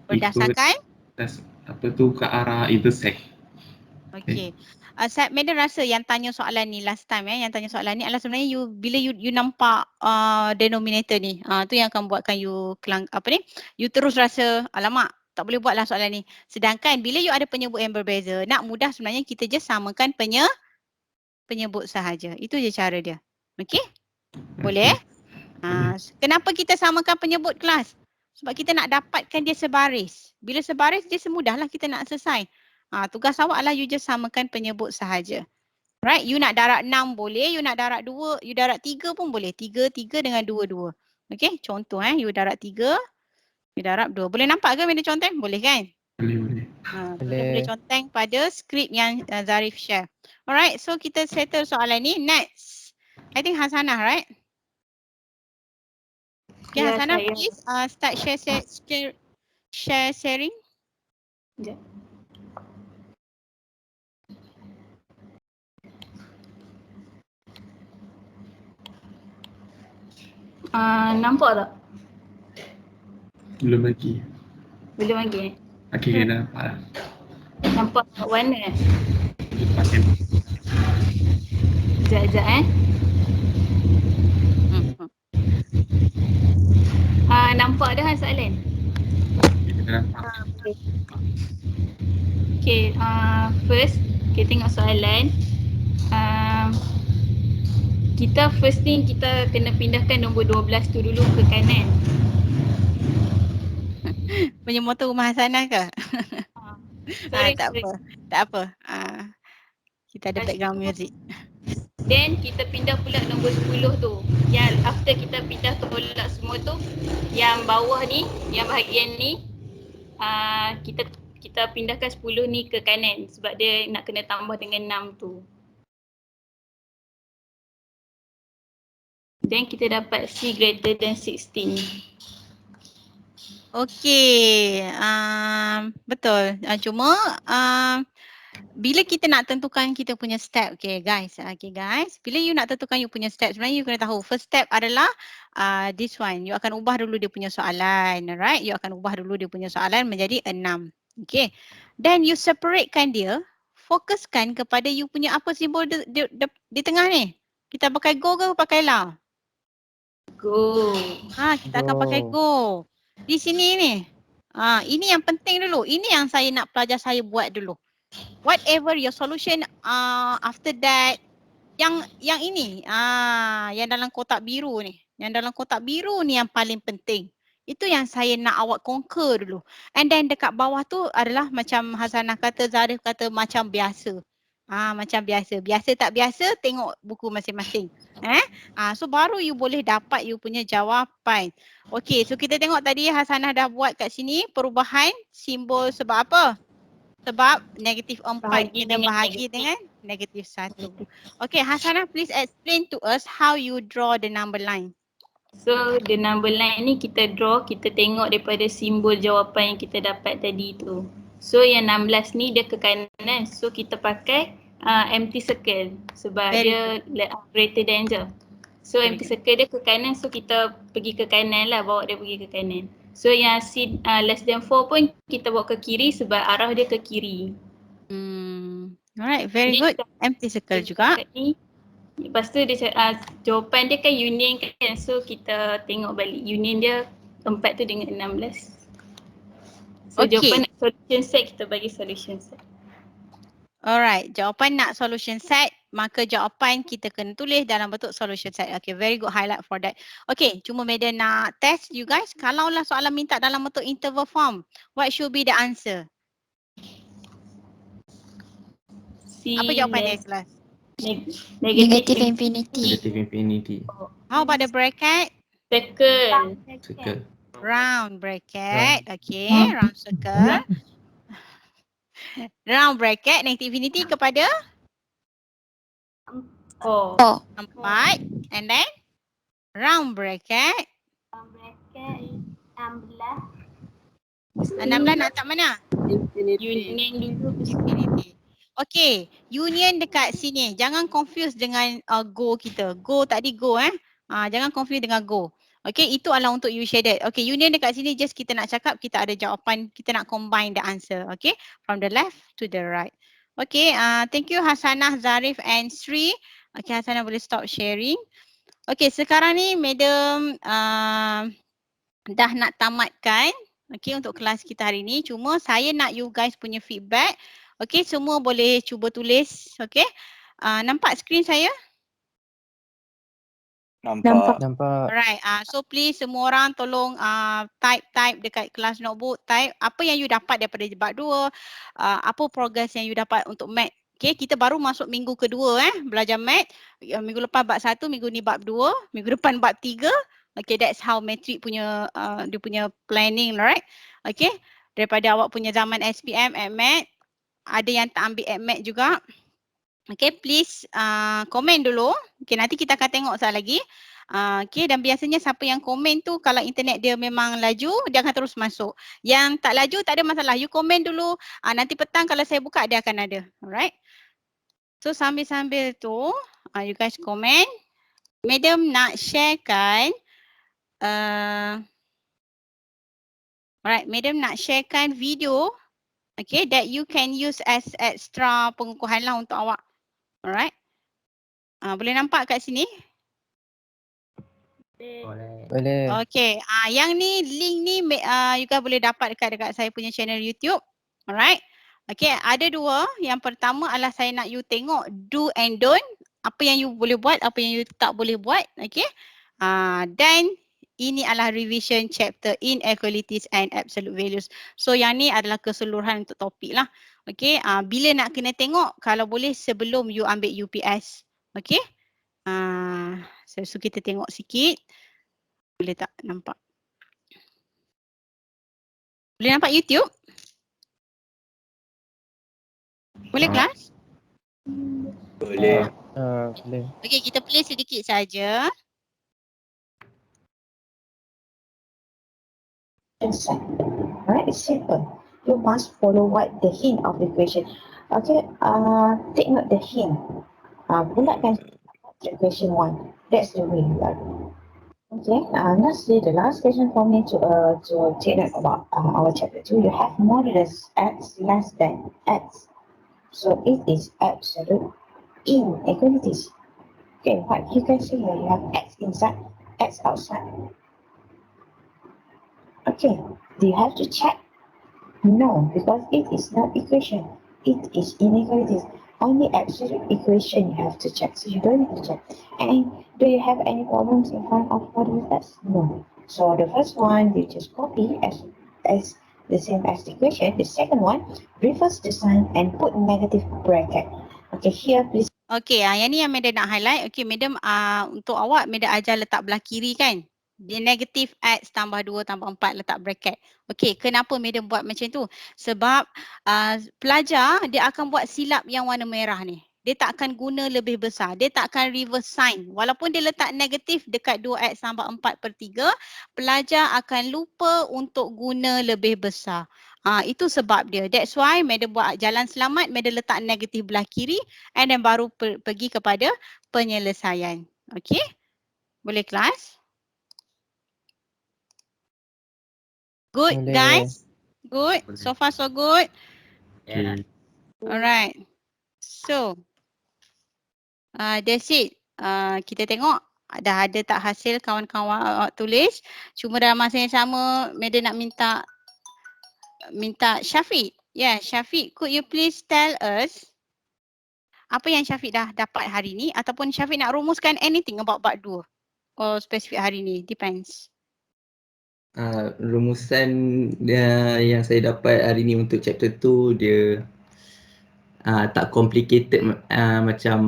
berdasarkan ke arah intersect. Okay. Madam rasa yang tanya soalan ni last time yang tanya soalan ni adalah sebenarnya bila you nampak denominator ni, tu yang akan buatkan you you terus rasa alamak tak boleh buatlah soalan ni. Sedangkan bila you ada penyebut yang berbeza, nak mudah sebenarnya kita just samakan penyebut sahaja. Itu je cara dia. Okay? Boleh? Kenapa kita samakan penyebut kelas? Sebab kita nak dapatkan dia sebaris. Bila sebaris dia semudahlah kita nak selesai. Tugas awak adalah you just samakan penyebut sahaja. Right? You nak darab 6 boleh, you nak darab 2, you darab 3 pun boleh. 3 dengan 2. Okay? Contoh you darab 3, you darab 2. Boleh nampak ke bila conteng? Boleh kan? Boleh. Boleh conteng pada skrip yang Zarif share. Alright, so kita settle soalan ni. Next. I think Hasanah, right? Okay, Ya, Hasanah, saya. please start share sharing. Sekejap. Nampak tak? Belum lagi. Belum lagi. Okay, dah nampak lah. Nampak kat warna? Pasien. Sekejap Hmm. nampak dah soalan? Kita dah nampak. Okay, first kita tengok soalan. Kita first thing kita kena pindahkan nombor 12 tu dulu ke kanan. Punya motor rumah Hasanah ke? Sorry, Tak sorry. apa. Tak apa. Kita ada Lepas background tu, music. Then kita pindah pula nombor 10 tu. Yang after kita pindah tolak semua tu, yang bawah ni, yang bahagian ni, kita pindahkan 10 ni ke kanan sebab dia nak kena tambah dengan 6 tu. Then kita dapat C greater than 16. Okey, betul. Cuma bila kita nak tentukan kita punya step, okay guys, bila you nak tentukan you punya step, sebenarnya you kena tahu first step adalah this one. You akan ubah dulu dia punya soalan, alright? You akan ubah dulu dia punya soalan menjadi 6. Okay. Then you separatekan dia, fokuskan kepada you punya apa simbol di tengah ni. Kita pakai go ke pakai la? Go. Kita akan pakai go. Di sini ni. Ini yang penting dulu. Ini yang saya nak pelajar saya buat dulu. Whatever your solution after that, yang ini, yang dalam kotak biru ni. Yang dalam kotak biru ni yang paling penting. Itu yang saya nak awak conquer dulu. And then dekat bawah tu adalah macam Hasanah kata, Zarif kata macam biasa. Macam biasa. Biasa tak biasa, tengok buku masing-masing. So baru you boleh dapat you punya jawapan. Okay, so kita tengok tadi Hasanah dah buat kat sini perubahan simbol sebab apa? Sebab negatif 4 Bahagi kita dengan bahagi negatif. dengan negatif 1. Okay, Hasanah please explain to us how you draw the number line. So the number line ni kita draw, kita tengok daripada simbol jawapan yang kita dapat tadi tu. So yang 16 ni dia ke kanan, so kita pakai empty circle sebab Very dia greater than je. So Very empty circle dia ke kanan, so kita pergi ke kanan lah, bawa dia pergi ke kanan. So yang C less than 4 pun kita bawa ke kiri sebab arah dia ke kiri. Alright, very Ni good. kita- Empty circle juga. Ni, lepas tu dia jawapan dia kan union kan, so kita tengok balik union dia 4 tu dengan 16. So Okay. jawapan nak solution set, kita bagi solution set. Alright, jawapan nak solution set, maka jawapan kita kena tulis dalam bentuk solution set. Okay, very good highlight for that. Okay, cuma Medan nak test you guys, kalaulah soalan minta dalam bentuk interval form, what should be the answer? C Apa jawapan dia less kelas? negative infinity. Negative infinity. How about the bracket? circle. Circle. Round bracket, okay, round circle. Round bracket, negative infinity kepada Oh. 4. And then round bracket, 16 nak letak mana? Union dulu. Infinity. Okay, union dekat sini. Jangan confuse dengan go kita. Go tadi go jangan confuse dengan go. Okay, itu adalah untuk you shaded. Okay, union dekat sini just kita nak cakap kita ada jawapan, kita nak combine the answer. Okay, from the left to the right. Okay, thank you Hasanah, Zarif and Sri. Okay, Hasanah boleh stop sharing. Okay, sekarang ni Madam dah nak tamatkan. Okay, untuk kelas kita hari ni. Cuma saya nak you guys punya feedback. Okay, semua boleh cuba tulis. Okay, nampak skrin saya? Nampak. Alright, so please semua orang tolong type dekat kelas notebook, type apa yang you dapat daripada bab 2, apa progress yang you dapat untuk math. Okay, kita baru masuk minggu kedua belajar math. Minggu lepas bab 1, minggu ni bab 2, minggu depan bab 3. Okay, that's how matric punya, dia punya planning, right? Okay, daripada awak punya zaman SPM, AdMath, ada yang tak ambil AdMath juga. Okay, please komen dulu. Okay, nanti kita akan tengok sekali lagi. Okay, dan biasanya siapa yang komen tu kalau internet dia memang laju, dia akan terus masuk. Yang tak laju tak ada masalah. You komen dulu. Nanti petang kalau saya buka dia akan ada. Alright. So sambil-sambil tu, you guys komen. Madam nak sharekan. Alright, Madam nak sharekan video Okay, that you can use as extra pengukuhan lah untuk awak. Alright. Boleh nampak kat sini? Boleh. Boleh. Okay, yang ni link ni you guys boleh dapat dekat saya punya channel YouTube. Alright. Okay, ada dua. Yang pertama adalah saya nak you tengok do and don't. Apa yang you boleh buat, apa yang you tak boleh buat. Okay. Dan ini adalah revision chapter inequalities and absolute values. So yang ni adalah keseluruhan untuk topik lah. Okay, bila nak kena tengok, kalau boleh sebelum you ambil UPS. Okay. So kita tengok sikit. Boleh tak nampak? Boleh nampak YouTube? Boleh kelas? Boleh. Boleh. Okey, kita play sedikit saja. Alright, it's simple. You must follow what the hint of the question. Okay, take note the hint. Bulatkan question 1. That's the way you are. Okay, lastly, the last question for me to take note about our chapter 2. You have modulus x less than x. So it is absolute inequalities. Okay, what you can see here, you have x inside, x outside. Okay, do you have to check? No, because it is not equation. It is inequalities. Only absolute equation you have to check. So you don't need to check. And do you have any problems in front of modulus x? No. So the first one, you just copy as the same as the equation. The second one, reverse the sign and put negative bracket. Okay, here please. Okey, yang ni yang Madam nak highlight. Okey, Madam untuk awak, Madam ajar letak belah kiri kan? Dia negatif x tambah 2 tambah 4 letak bracket. Okey, kenapa Madam buat macam tu? Sebab pelajar dia akan buat silap yang warna merah ni. Dia tak akan guna lebih besar. Dia tak akan reverse sign. Walaupun dia letak negatif dekat 2x tambah 4/3, pelajar akan lupa untuk guna lebih besar. Itu sebab dia. That's why Madam buat jalan selamat, Madam letak negatif belah kiri and then baru pergi kepada penyelesaian. Okey? Boleh kelas? Good Boleh. guys? Good? So far so good? Yeah. Alright. So, that's it. Kita tengok dah ada tak hasil kawan-kawan tulis. Cuma dalam masa yang sama, Madam nak minta Syafiq. Yeah, Syafiq, could you please tell us apa yang Syafiq dah dapat hari ni ataupun Syafiq nak rumuskan anything about bab 2 or spesifik hari ni, depends. Rumusan yang saya dapat hari ni untuk chapter 2 dia tak complicated macam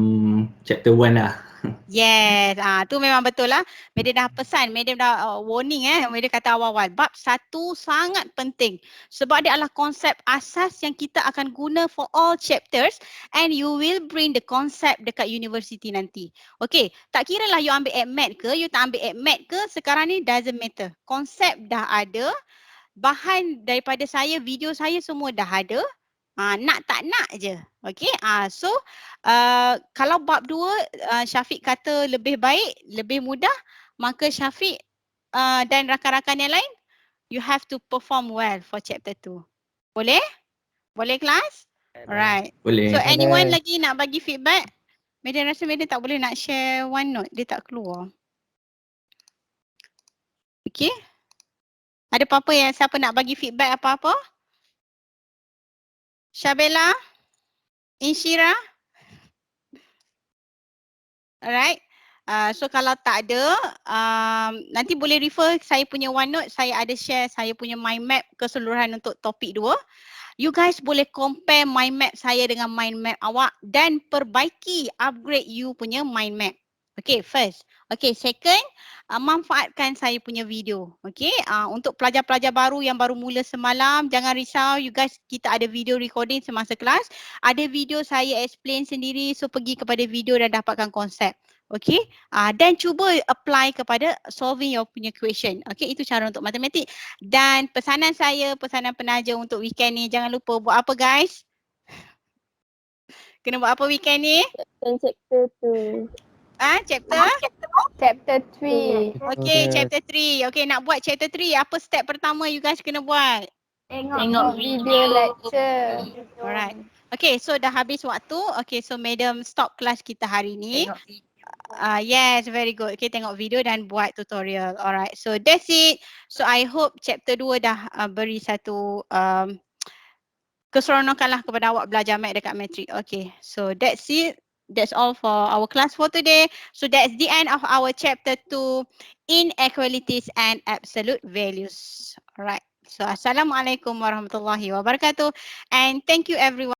chapter 1 lah. Yes, tu memang betul lah. Madam dah pesan, Madam dah warning Madam kata awal-awal. Bab 1 sangat penting sebab dia adalah konsep asas yang kita akan guna for all chapters and you will bring the concept dekat university nanti. Okay, tak kira lah you ambil AdMed ke, you tak ambil AdMed ke, sekarang ni doesn't matter. Konsep dah ada, bahan daripada saya, video saya semua dah ada. Nak tak nak je. Okay. So kalau bab 2 Syafiq kata lebih baik, lebih mudah, maka Syafiq dan rakan-rakan yang lain, you have to perform well for chapter 2. Boleh? Boleh kelas? Alright. Boleh. So anyone Boleh. lagi nak bagi feedback? Madam rasa Madam tak boleh nak share OneNote, dia tak keluar. Okay. Ada apa-apa yang siapa nak bagi feedback apa-apa? Syabela? Insyira? Alright. So kalau tak ada, nanti boleh refer saya punya OneNote. Saya ada share saya punya mind map keseluruhan untuk topik 2. You guys boleh compare mind map saya dengan mind map awak dan perbaiki, upgrade you punya mind map. Okay, first. Okay, second, manfaatkan saya punya video. Okay, untuk pelajar-pelajar baru yang baru mula semalam, jangan risau. You guys, kita ada video recording semasa kelas. Ada video saya explain sendiri, so pergi kepada video dan dapatkan konsep. Okay, dan cuba apply kepada solving your punya question. Okay, itu cara untuk matematik. Dan pesanan saya, pesanan penaja untuk weekend ni, jangan lupa buat apa guys? Kena buat apa weekend ni? Chapter 2. Chapter? Chapter 3. Okay, chapter 3. Okay, nak buat chapter 3. Apa step pertama you guys kena buat? Tengok video lecture. Alright. Okay, so dah habis waktu. Okay, so madam stop kelas kita hari ni. Yes, very good. Okay, tengok video dan buat tutorial. Alright, so that's it. So I hope chapter 2 dah beri satu keseronokan lah kepada awak belajar math dekat matrik. Okay, so that's it. That's all for our class for today. So that's the end of our chapter 2, Inequalities and Absolute Values. Alright. So Assalamualaikum warahmatullahi wabarakatuh. And thank you everyone.